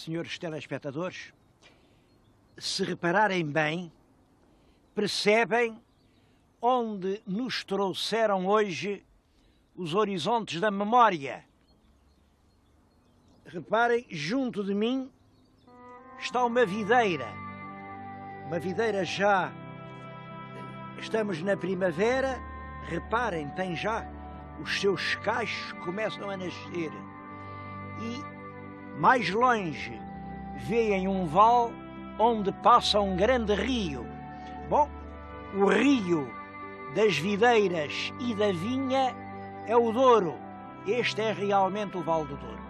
senhores telespectadores, se repararem bem, percebem onde nos trouxeram hoje os horizontes da memória. Reparem, junto de mim está uma videira já, estamos na primavera, reparem, tem já os seus cachos começam a nascer e mais longe veem um vale onde passa um grande rio. Bom, o rio das videiras e da vinha é o Douro. Este é realmente o Vale do Douro.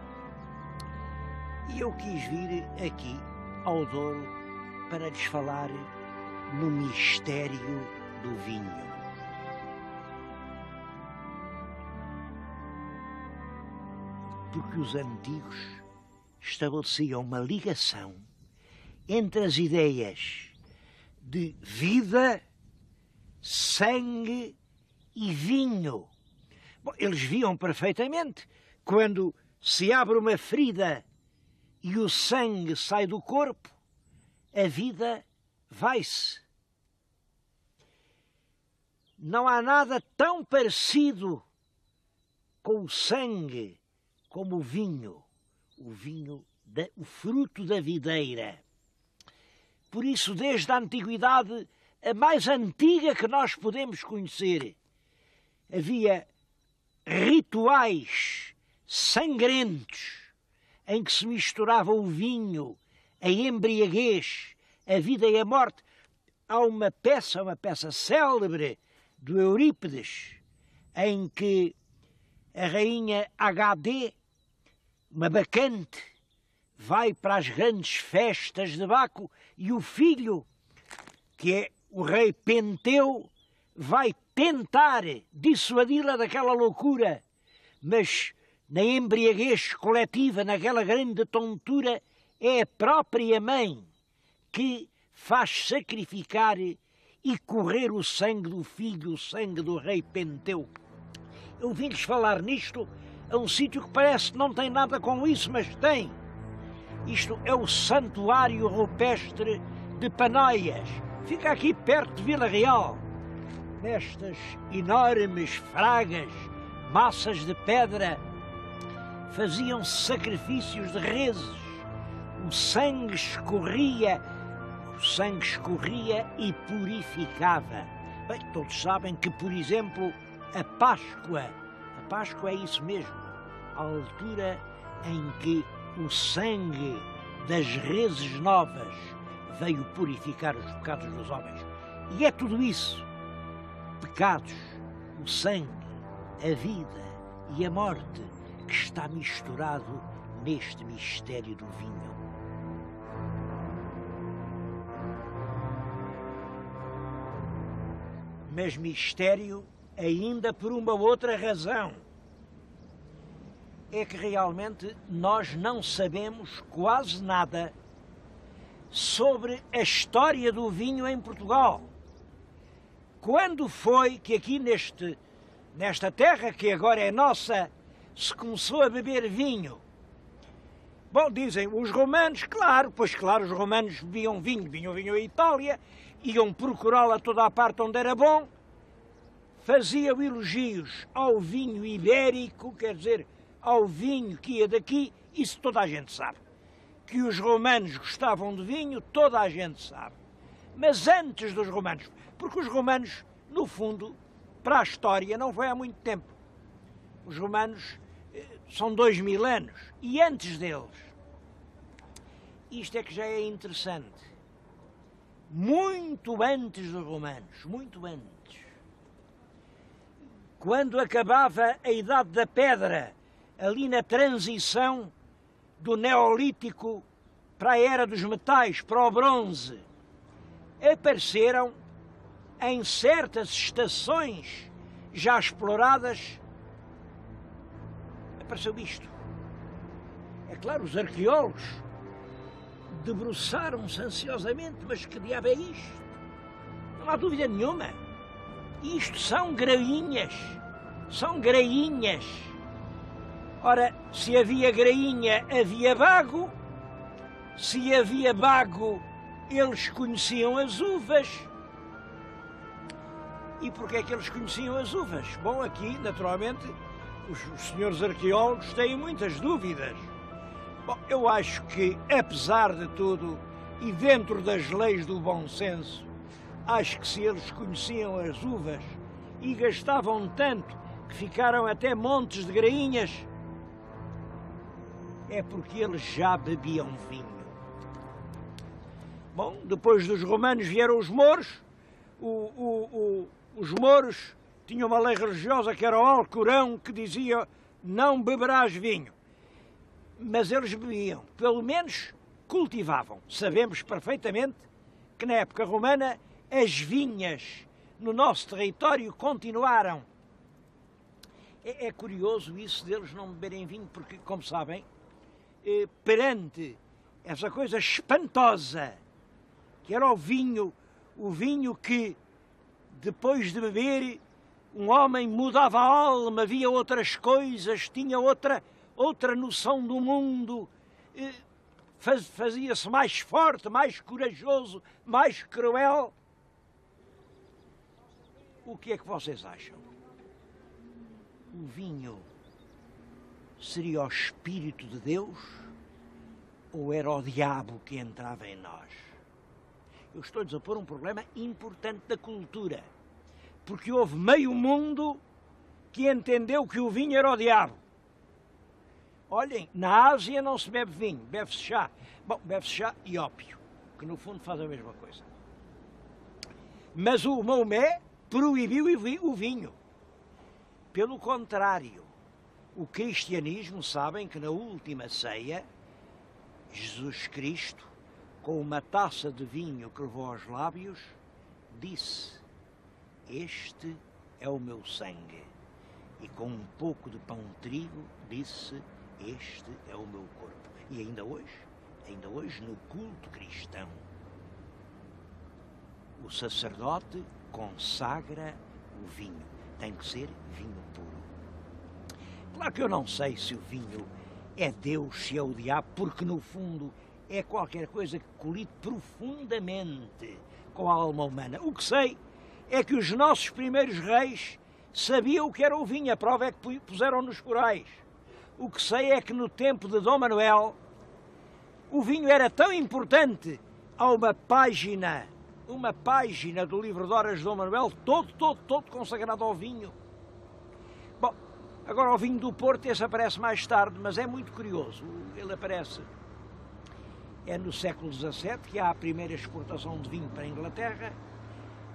E eu quis vir aqui ao Douro para lhes falar no mistério do vinho. Porque os antigos estabeleciam uma ligação entre as ideias de vida, sangue e vinho. Bom, eles viam perfeitamente quando se abre uma ferida e o sangue sai do corpo, a vida vai-se. Não há nada tão parecido com o sangue como o vinho o fruto da videira. Por isso, desde a antiguidade, a mais antiga que nós podemos conhecer, havia rituais sangrentos em que se misturava o vinho, a embriaguez, a vida e a morte. Há uma peça célebre do Eurípides, em que a rainha HD, uma bacante, vai para as grandes festas de Baco e o filho, que é o rei Penteu, vai tentar dissuadi-la daquela loucura, mas na embriaguez coletiva, naquela grande tontura, é a própria mãe que faz sacrificar e correr o sangue do filho, o sangue do rei Penteu. Eu vim-lhes falar nisto a um sítio que parece que não tem nada com isso, mas tem. Isto é o Santuário Rupestre de Panoias. Fica aqui perto de Vila Real. Nestas enormes fragas, massas de pedra, faziam-se sacrifícios de reses. O sangue escorria e purificava. Bem, todos sabem que, por exemplo, a Páscoa é isso mesmo, a altura em que o sangue das reses novas veio purificar os pecados dos homens. E é tudo isso, pecados, o sangue, a vida e a morte, que está misturado neste mistério do vinho. Mas mistério ainda por uma outra razão. É que realmente nós não sabemos quase nada sobre a história do vinho em Portugal. Quando foi que aqui nesta terra, que agora é nossa, se começou a beber vinho? Bom, dizem os romanos, claro, os romanos bebiam vinho à Itália, iam procurá-lo a toda a parte onde era bom, faziam elogios ao vinho ibérico, quer dizer, ao vinho que ia daqui, isso toda a gente sabe. Que os romanos gostavam de vinho, toda a gente sabe. Mas antes dos romanos, porque os romanos, no fundo, para a história, não foi há muito tempo. Os romanos são 2000 anos, e antes deles, isto é que já é interessante, muito antes dos romanos, muito antes, quando acabava a Idade da Pedra, ali na transição do Neolítico para a Era dos Metais, para o Bronze, apareceram em certas estações já exploradas, apareceu isto. É claro, os arqueólogos debruçaram-se ansiosamente, mas que diabo é isto? Não há dúvida nenhuma. Isto são grainhas. Ora, se havia grainha, havia bago, Se havia bago, eles conheciam as uvas. E porquê é que eles conheciam as uvas? Bom, aqui, naturalmente, os senhores arqueólogos têm muitas dúvidas. Bom, eu acho que, apesar de tudo, e dentro das leis do bom senso, acho que se eles conheciam as uvas e gastavam tanto que ficaram até montes de grainhas, é porque eles já bebiam vinho. Bom, depois dos romanos vieram os mouros. Os mouros tinham uma lei religiosa que era o Alcorão, que dizia: não beberás vinho. Mas eles bebiam, pelo menos cultivavam. Sabemos perfeitamente que na época romana as vinhas no nosso território continuaram. É curioso isso deles não beberem vinho, porque, como sabem, perante essa coisa espantosa que era o vinho que, depois de beber, um homem mudava a alma, via outras coisas, tinha outra noção do mundo, fazia-se mais forte, mais corajoso, mais cruel. O que é que vocês acham? O vinho seria o Espírito de Deus ou era o diabo que entrava em nós? Eu estou-lhes a pôr um problema importante da cultura, porque houve meio mundo que entendeu que o vinho era o diabo. Olhem, na Ásia não se bebe vinho, bebe-se chá. Bom, bebe-se chá e ópio, que no fundo faz a mesma coisa. Mas o Maomé proibiu o vinho. Pelo contrário, o cristianismo, sabem que na última ceia, Jesus Cristo, com uma taça de vinho que levou aos lábios, disse: este é o meu sangue. E com um pouco de pão de trigo, disse: este é o meu corpo. E ainda hoje no culto cristão, o sacerdote consagra o vinho. Tem que ser vinho puro. Claro que eu não sei se o vinho é Deus, se é o diabo, porque no fundo é qualquer coisa que colide profundamente com a alma humana. O que sei é que os nossos primeiros reis sabiam o que era o vinho, a prova é que puseram nos corais. O que sei é que no tempo de Dom Manuel o vinho era tão importante. Há uma página do livro de Horas de Dom Manuel todo consagrado ao vinho. Bom, agora o vinho do Porto, esse aparece mais tarde, mas é muito curioso. Ele aparece no século XVII, que há a primeira exportação de vinho para a Inglaterra,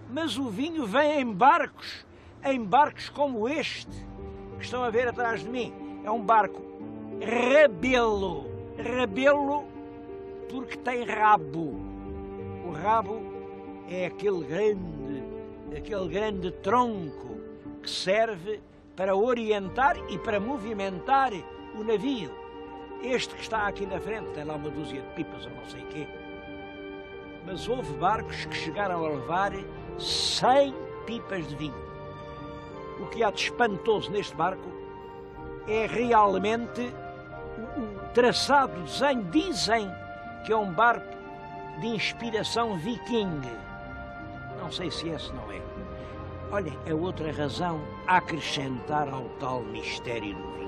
mas o vinho vem em barcos como este, que estão a ver atrás de mim. É um barco rabelo porque tem rabo. O rabo é aquele grande tronco que serve para orientar e para movimentar o navio. Este que está aqui na frente tem lá uma dúzia de pipas ou não sei o quê. Mas houve barcos que chegaram a levar 100 pipas de vinho. O que há de espantoso neste barco é realmente o traçado, o desenho. Dizem que é um barco de inspiração viking. Não sei se esse não é. Olhem, é outra razão a acrescentar ao tal mistério do vinho.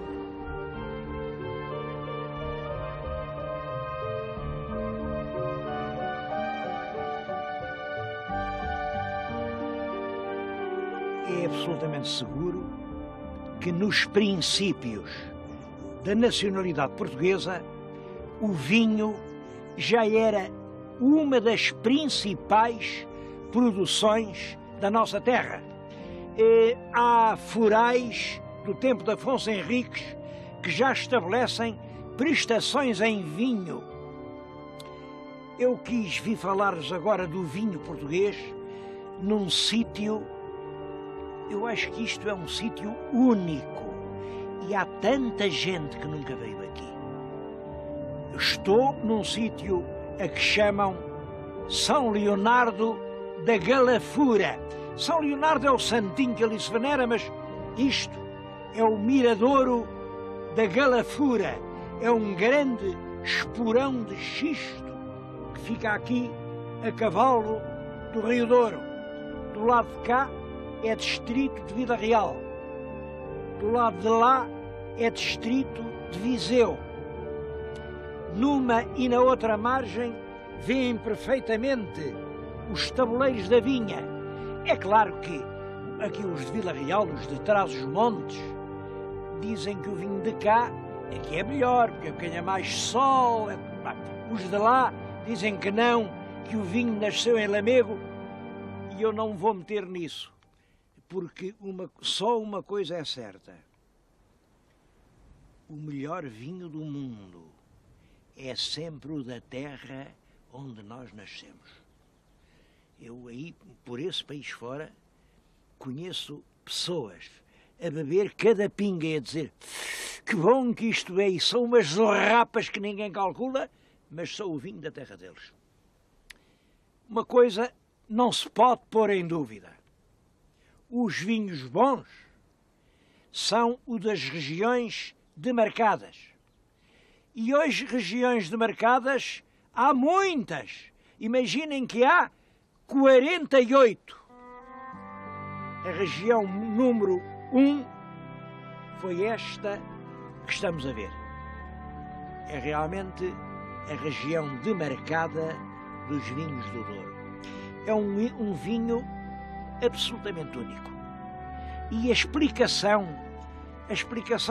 É absolutamente seguro que nos princípios da nacionalidade portuguesa o vinho já era uma das principais produções da nossa terra. Há forais do tempo de Afonso Henriques que já estabelecem prestações em vinho. Eu quis vir falar-vos agora do vinho português num sítio. Eu acho que isto é um sítio único e há tanta gente que nunca veio aqui. Estou num sítio a que chamam São Leonardo da Galafura. São Leonardo é o santinho que ali se venera, mas isto é o miradouro da Galafura. É um grande esporão de xisto fica aqui a cavalo do Rio Douro. Do lado de cá é distrito de Vila Real. Do lado de lá é distrito de Viseu. Numa e na outra margem vêem perfeitamente os tabuleiros da vinha. É claro que aqui os de Vila Real, os de Trás-os-Montes, dizem que o vinho de cá é que é melhor, porque ganha mais sol. Os de lá dizem que não, que o vinho nasceu em Lamego, e eu não vou meter nisso, porque só uma coisa é certa: o melhor vinho do mundo é sempre o da terra onde nós nascemos. Eu aí, por esse país fora, conheço pessoas a beber cada pinga e a dizer que bom que isto é, e são umas zorrapas que ninguém calcula, mas são o vinho da terra deles. Uma coisa não se pode pôr em dúvida: os vinhos bons são os das regiões demarcadas. E hoje, regiões demarcadas, há muitas. Imaginem que há 48. A região número 1 foi esta que estamos a ver. É realmente a região demarcada dos vinhos do Douro. É um vinho absolutamente único. E a explicação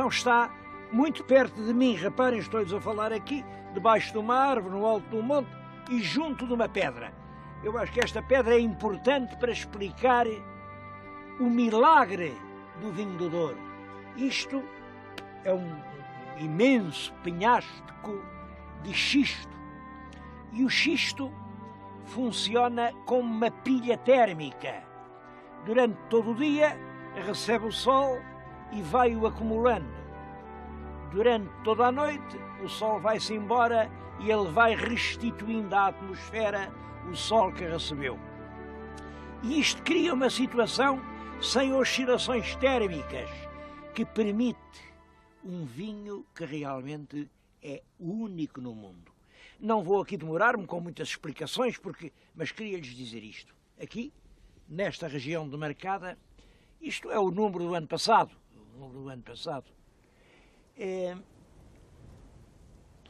está muito perto de mim. Reparem, estou-lhes a falar aqui, debaixo de uma árvore, no alto de um monte e junto de uma pedra. Eu acho que esta pedra é importante para explicar o milagre do vinho do Douro. Isto é um imenso penhasco de xisto. E o xisto funciona como uma pilha térmica. Durante todo o dia recebe o sol e vai-o acumulando. Durante toda a noite o sol vai-se embora e ele vai restituindo à atmosfera o sol que recebeu. E isto cria uma situação sem oscilações térmicas que permite um vinho que realmente é único no mundo. Não vou aqui demorar-me com muitas explicações, mas queria-lhes dizer isto. Aqui, nesta região demarcada, isto é o número do ano passado.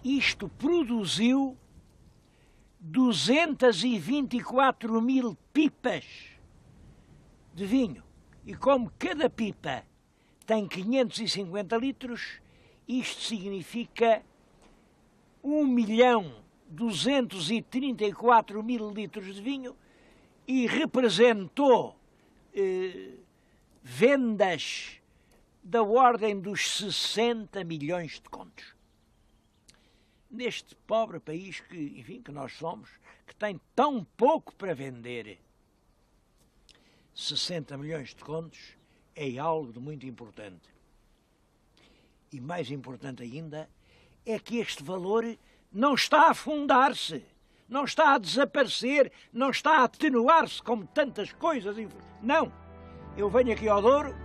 Isto produziu 224 mil pipas de vinho. E como cada pipa tem 550 litros, isto significa 1.234.000 litros de vinho e representou vendas da ordem dos 60 milhões de contos. Neste pobre país que nós somos, que tem tão pouco para vender, 60 milhões de contos é algo de muito importante. E mais importante ainda é que este valor não está a afundar-se, não está a desaparecer, não está a atenuar-se como tantas coisas. Não! Eu venho aqui ao Douro,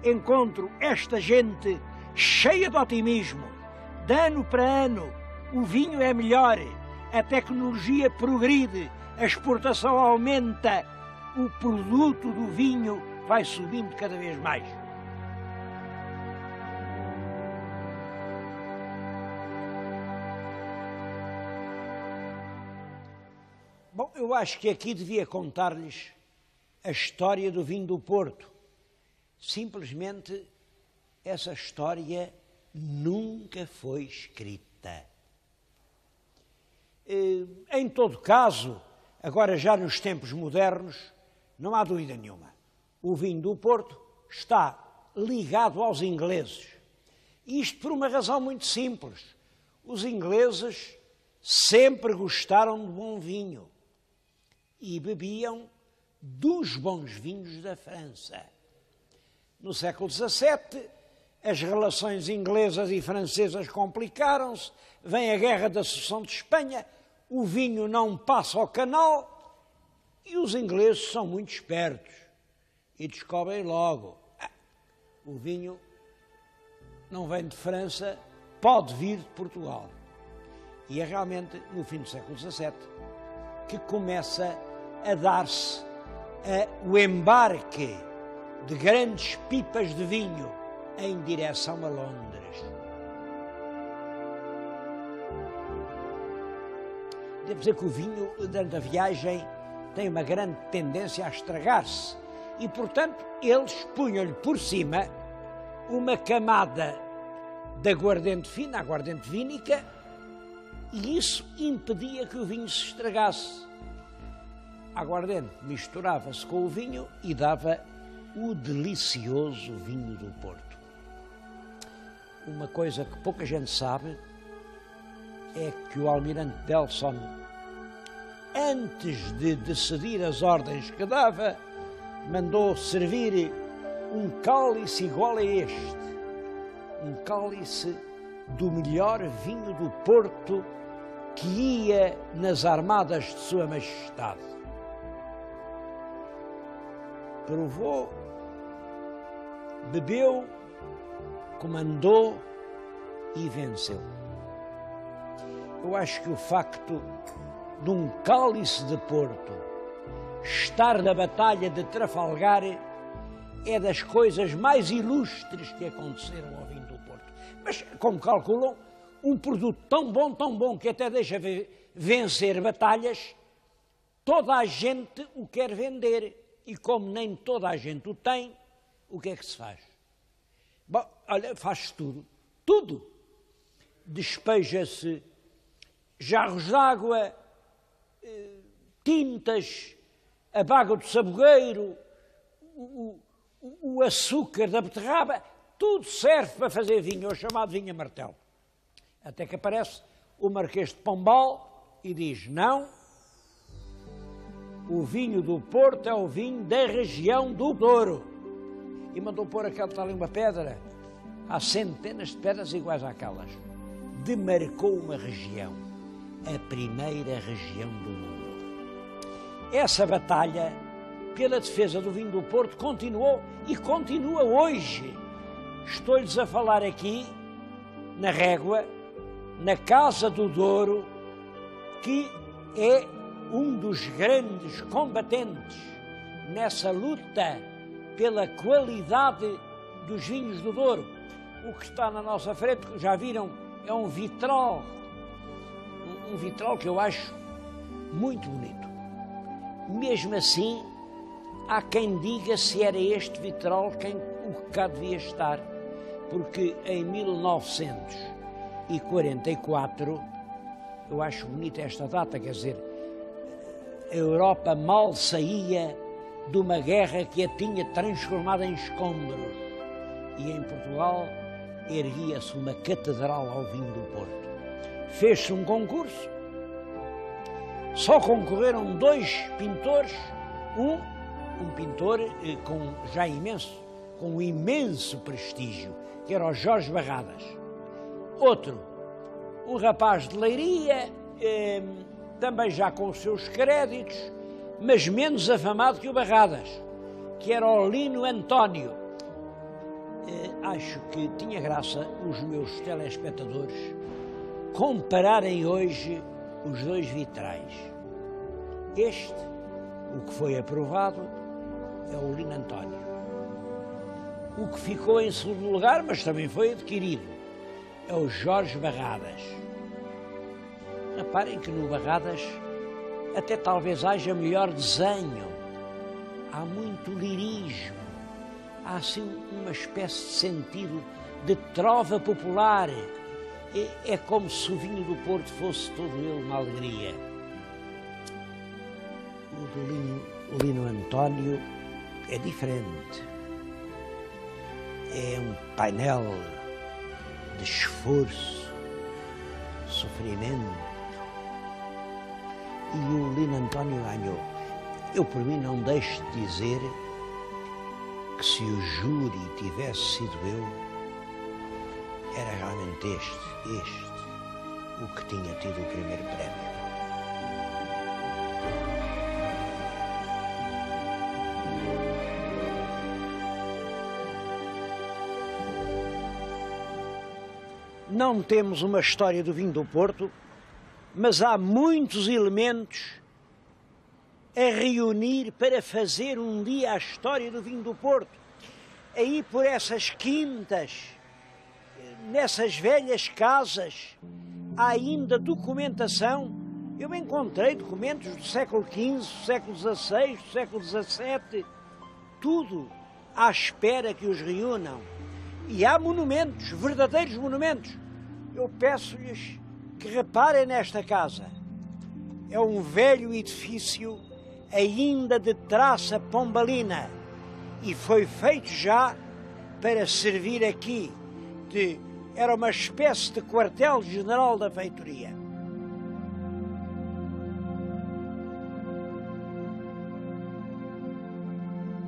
encontro esta gente cheia de otimismo. De ano para ano, o vinho é melhor, a tecnologia progride, a exportação aumenta, o produto do vinho vai subindo cada vez mais. Bom, eu acho que aqui devia contar-lhes a história do vinho do Porto. Simplesmente, essa história nunca foi escrita. Em todo caso, agora já nos tempos modernos, não há dúvida nenhuma. O vinho do Porto está ligado aos ingleses. Isto por uma razão muito simples. Os ingleses sempre gostaram de bom vinho e bebiam dos bons vinhos da França. No século XVII, as relações inglesas e francesas complicaram-se, vem a Guerra da Sucessão de Espanha, o vinho não passa ao canal e os ingleses são muito espertos e descobrem logo: o vinho não vem de França, pode vir de Portugal. E é realmente no fim do século XVII que começa a dar-se o embarque de grandes pipas de vinho em direção a Londres. Devo dizer que o vinho, durante a viagem, tem uma grande tendência a estragar-se e, portanto, eles punham-lhe por cima uma camada de aguardente fino, aguardente vínica, e isso impedia que o vinho se estragasse. A aguardente misturava-se com o vinho e dava o delicioso vinho do Porto. Uma coisa que pouca gente sabe é que o almirante Delson, antes de decidir as ordens que dava, mandou servir um cálice igual a este, um cálice do melhor vinho do Porto que ia nas armadas de Sua Majestade. Provou, bebeu, comandou e venceu. Eu acho que o facto de um cálice de Porto estar na Batalha de Trafalgar é das coisas mais ilustres que aconteceram ao vinho do Porto. Mas, como calculam, um produto tão bom, que até deixa vencer batalhas, toda a gente o quer vender. E como nem toda a gente o tem, o que é que se faz? Bom, olha, faz tudo. Despeja-se jarros de água, tintas, a baga do sabogueiro, o açúcar da beterraba, tudo serve para fazer vinho, é o chamado vinho a martelo. Até que aparece o Marquês de Pombal e diz: não, o vinho do Porto é o vinho da região do Douro. E mandou pôr aquela tal uma pedra, há centenas de pedras iguais àquelas. Demarcou uma região, a primeira região do mundo. Essa batalha pela defesa do vinho do Porto continuou e continua hoje. Estou-lhes a falar aqui, na Régua, na Casa do Douro, que é um dos grandes combatentes nessa luta pela qualidade dos vinhos do Douro. O que está na nossa frente, já viram, é um vitral que eu acho muito bonito. Mesmo assim, há quem diga se era este vitral o que cá devia estar, porque em 1944, eu acho bonita esta data, quer dizer, a Europa mal saía de uma guerra que a tinha transformada em escombros, e em Portugal erguia-se uma catedral ao vinho do Porto. Fez-se um concurso, só concorreram 2 pintores, um pintor com imenso prestígio, que era o Jorge Barradas. Outro, um rapaz de Leiria, também já com os seus créditos, mas menos afamado que o Barradas, que era o Lino António. Acho que tinha graça os meus telespectadores compararem hoje os 2 vitrais. Este, o que foi aprovado, é o Lino António. O que ficou em segundo lugar, mas também foi adquirido, é o Jorge Barradas. Reparem que no Barradas até talvez haja melhor desenho, há muito lirismo, há assim uma espécie de sentido de trova popular. É como se o vinho do Porto fosse todo ele uma alegria. O do Lino António é diferente. É um painel de esforço, sofrimento. E o Lino António ganhou. Eu, por mim, não deixo de dizer que se o júri tivesse sido eu, era realmente este, o que tinha tido o primeiro prémio. Não temos uma história do vinho do Porto, mas há muitos elementos a reunir para fazer um dia a história do vinho do Porto. Aí por essas quintas, nessas velhas casas, há ainda documentação. Eu encontrei documentos do século XV, do século XVI, do século XVII, tudo à espera que os reúnam. E há monumentos, verdadeiros monumentos. Eu peço-lhes que reparem nesta casa. É um velho edifício ainda de traça pombalina e foi feito já para servir aqui era uma espécie de quartel-general da feitoria.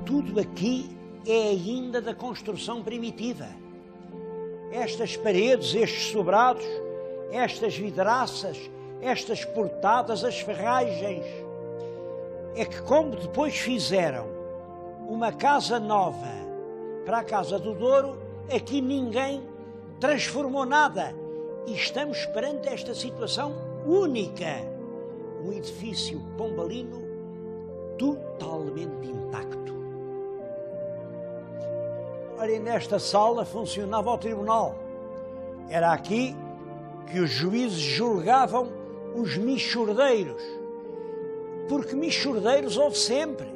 Tudo aqui é ainda da construção primitiva. Estas paredes, estes sobrados, estas vidraças, estas portadas, as ferragens, é que como depois fizeram uma casa nova para a Casa do Douro, aqui ninguém transformou nada. E estamos perante esta situação única. Um edifício pombalino totalmente intacto. Olhem, nesta sala funcionava o tribunal. Era aqui que os juízes julgavam os michordeiros. Porque michordeiros houve sempre.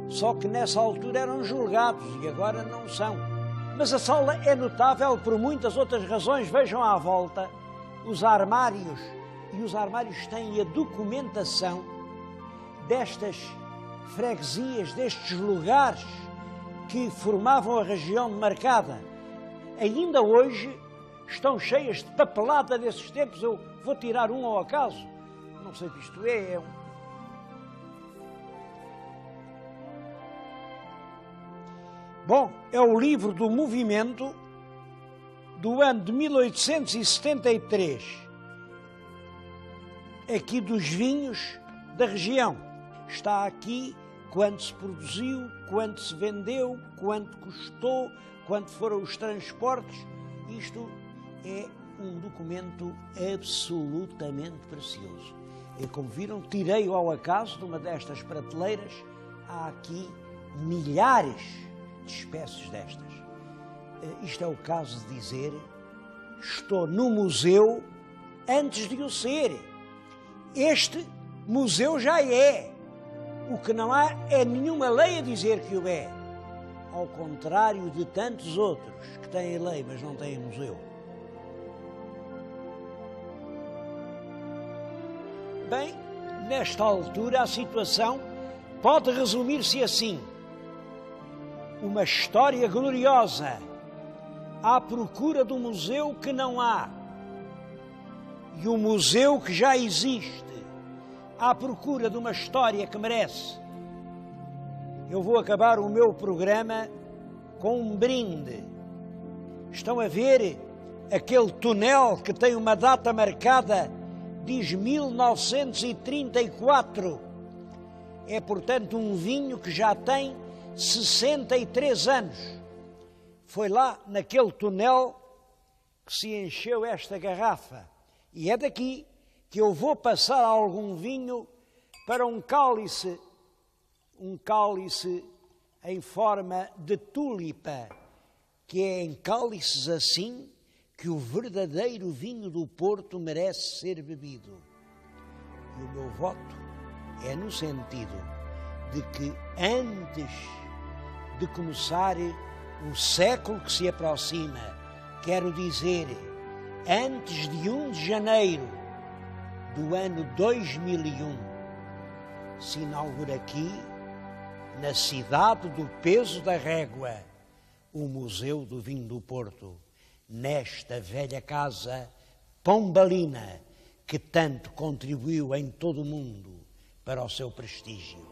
Só que nessa altura eram julgados e agora não são. Mas a sala é notável por muitas outras razões. Vejam à volta os armários. E os armários têm a documentação destas freguesias, destes lugares que formavam a região demarcada. Ainda hoje estão cheias de papelada desses tempos. Eu vou tirar um ao acaso. Não sei o que isto é. Bom, é o livro do movimento do ano de 1873, aqui dos vinhos da região. Está aqui quanto se produziu, quanto se vendeu, quanto custou, quanto foram os transportes. Isto é um documento absolutamente precioso. E como viram, tirei-o ao acaso de uma destas prateleiras. Há aqui milhares de espécies destas. Isto é o caso de dizer: estou no museu antes de o ser. Este museu já é. O que não há é nenhuma lei a dizer que o é. Ao contrário de tantos outros que têm lei, mas não têm museu. Bem, nesta altura a situação pode resumir-se assim: uma história gloriosa à procura do museu que não há, e o museu que já existe à procura de uma história que merece. Eu vou acabar o meu programa com um brinde. Estão a ver aquele túnel que tem uma data marcada, diz 1934. É, portanto, um vinho que já tem 63 anos. Foi lá naquele túnel que se encheu esta garrafa. E é daqui que eu vou passar algum vinho para um cálice em forma de tulipa, que é em cálices assim que o verdadeiro vinho do Porto merece ser bebido. E o meu voto é no sentido de que antes de começar o século que se aproxima, quero dizer, antes de 1 de janeiro do ano 2001, se inaugura aqui, na cidade do peso da régua, o Museu do Vinho do Porto, nesta velha casa pombalina que tanto contribuiu em todo o mundo para o seu prestígio.